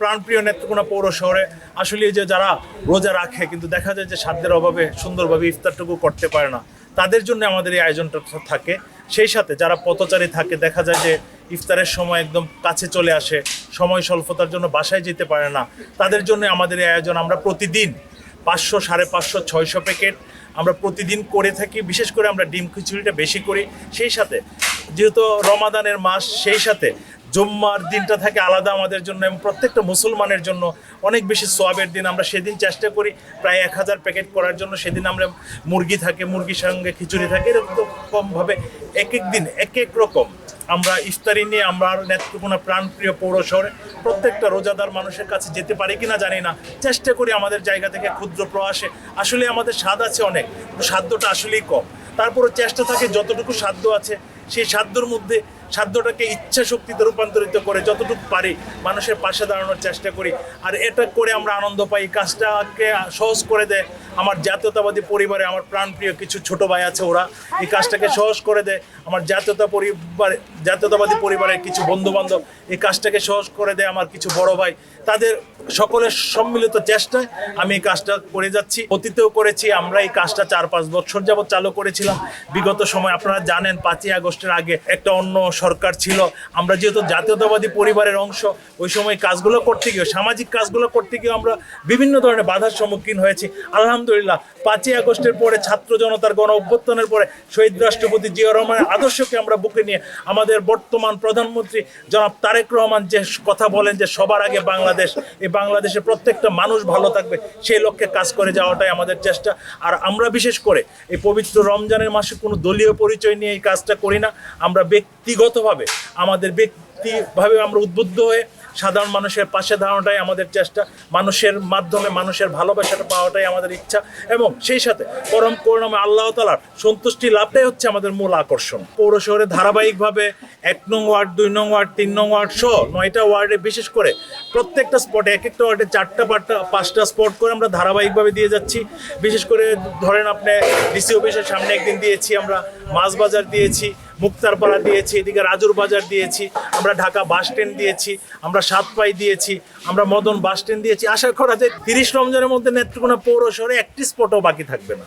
প্রাণপ্রিয় নেত্রকোনা পৌর শহরে আসলে যে যারা রোজা রাখে কিন্তু দেখা যায় যে সাধ্যের অভাবে সুন্দরভাবে ইফতারটুকু করতে পারে না, তাদের জন্য আমাদের এই আয়োজনটা থাকে। সেই সাথে যারা পথচারী থাকে দেখা যায় যে ইফতারের সময় একদম কাছে চলে আসে, সময় স্বল্পতার জন্য বাসায় যেতে পারে না, তাদের জন্য আমাদের এই আয়োজন। আমরা প্রতিদিন 500, 550, 600 প্যাকেট আমরা প্রতিদিন করে থাকি। বিশেষ করে আমরা ডিম খিচুড়িটা বেশি করি। সেই সাথে যেহেতু রমাদানের মাস, সেই সাথে জুম্মার দিনটা থাকে আলাদা আমাদের জন্য এবং প্রত্যেকটা মুসলমানের জন্য অনেক বেশি সোয়াবের দিন। আমরা সেদিন চেষ্টা করি প্রায় 1000 প্যাকেট করার জন্য। সেদিন আমরা মুরগি থাকে, মুরগির সঙ্গে খিচুড়ি থাকে, এরকমভাবে এক এক দিন এক এক রকম আমরা ইফতারি নিয়ে আমরা নেত্রকোনা প্রাণপ্রিয় পৌর শহরে প্রত্যেকটা রোজাদার মানুষের কাছে যেতে পারি কিনা জানি না, চেষ্টা করি আমাদের জায়গা থেকে ক্ষুদ্র প্রয়াসে। আসলে আমাদের স্বাদ আছে অনেক, সাধ্যটা আসলেই কম। তারপরে চেষ্টা থাকে যতটুকু সাধ্য আছে সেই সাধ্যর মধ্যে সাধ্যটাকে ইচ্ছা শক্তিতে রূপান্তরিত করে যতটুকু পারি মানুষের পাশে দাঁড়ানোর চেষ্টা করি। আর এটা করে আমরা আনন্দ পাই। কাজটাকে সহজ করে দেয় আমার জাতীয়তাবাদী পরিবারে আমার প্রাণপ্রিয় কিছু ছোট ভাই আছে, ওরা এই কাজটাকে সহজ করে দেয়। আমার জাতীয়তাবাদী পরিবারের কিছু বন্ধুবান্ধব এই কাজটাকে সহজ করে দেয়। আমার কিছু বড় ভাই, তাদের সকলের সম্মিলিত চেষ্টায় আমি এই কাজটা করে যাচ্ছি। অতীতেও করেছি। আমরা এই কাজটা 4-5 বছর যাবৎ চালু করেছিলাম। বিগত সময় আপনারা জানেন 5ই আগস্টের আগে একটা অন্য সরকার ছিল। আমরা যেহেতু জাতীয়তাবাদী পরিবারের অংশ, ওই সময় কাজগুলো করতে গিয়ে, সামাজিক কাজগুলো করতে গিয়ে আমরা বিভিন্ন ধরনের বাধার সম্মুখীন হয়েছি। আলহামদুলিল্লাহ 5ই আগস্টের পরে ছাত্র জনতার গণ অভ্যুত্থানের পরে শহীদ রাষ্ট্রপতি জিয়া রহমানের আদর্শকে আমরা বুকে নিয়ে আমাদের বর্তমান প্রধানমন্ত্রী জনাব তারেক রহমান যে কথা বলেন যে সবার আগে বাংলাদেশ, এই বাংলাদেশের প্রত্যেকটা মানুষ ভালো থাকবে, সেই লক্ষ্যে কাজ করে যাওয়াটাই আমাদের চেষ্টা। আর আমরা বিশেষ করে এই পবিত্র রমজানের মাসে কোনো দলীয় পরিচয় নিয়ে এই কাজটা করি না। আমরা ব্যক্তিগতভাবে আমরা উদ্বুদ্ধ হয়ে সাধারণ মানুষের পাশে দাঁড়ানোটাই আমাদের চেষ্টা। মানুষের মাধ্যমে মানুষের ভালোবাসাটা পাওয়াটাই আমাদের ইচ্ছা এবং সেই সাথে পরম করুণাময় আল্লাহ তাআলার সন্তুষ্টি লাভটাই হচ্ছে আমাদের মূল আকর্ষণ। পৌর শহরে ধারাবাহিকভাবে 1 নং ওয়ার্ড, 2 নং ওয়ার্ড, 3 নং ওয়ার্ড সহ 9টা ওয়ার্ডে বিশেষ করে প্রত্যেকটা স্পটে এক একটা ওয়ার্ডে 4টা 5টা স্পট করে আমরা ধারাবাহিকভাবে দিয়ে যাচ্ছি। বিশেষ করে ধরেন আপনি ডিসি অফিসের সামনে একদিন দিয়েছি, আমরা মাছ বাজার দিয়েছি, মুক্তারপাড়া দিয়েছি, এদিকে রাজুর বাজার দিয়েছি, আমরা ঢাকা বাস স্ট্যান্ড দিয়েছি, আমরা সাতপাই দিয়েছি, আমরা মদন বাস স্ট্যান্ড দিয়েছি। আশা করা যায় 30 রমজানের মধ্যে নেত্রকোনা পৌর শহরে একটি স্পটও বাকি থাকবে না।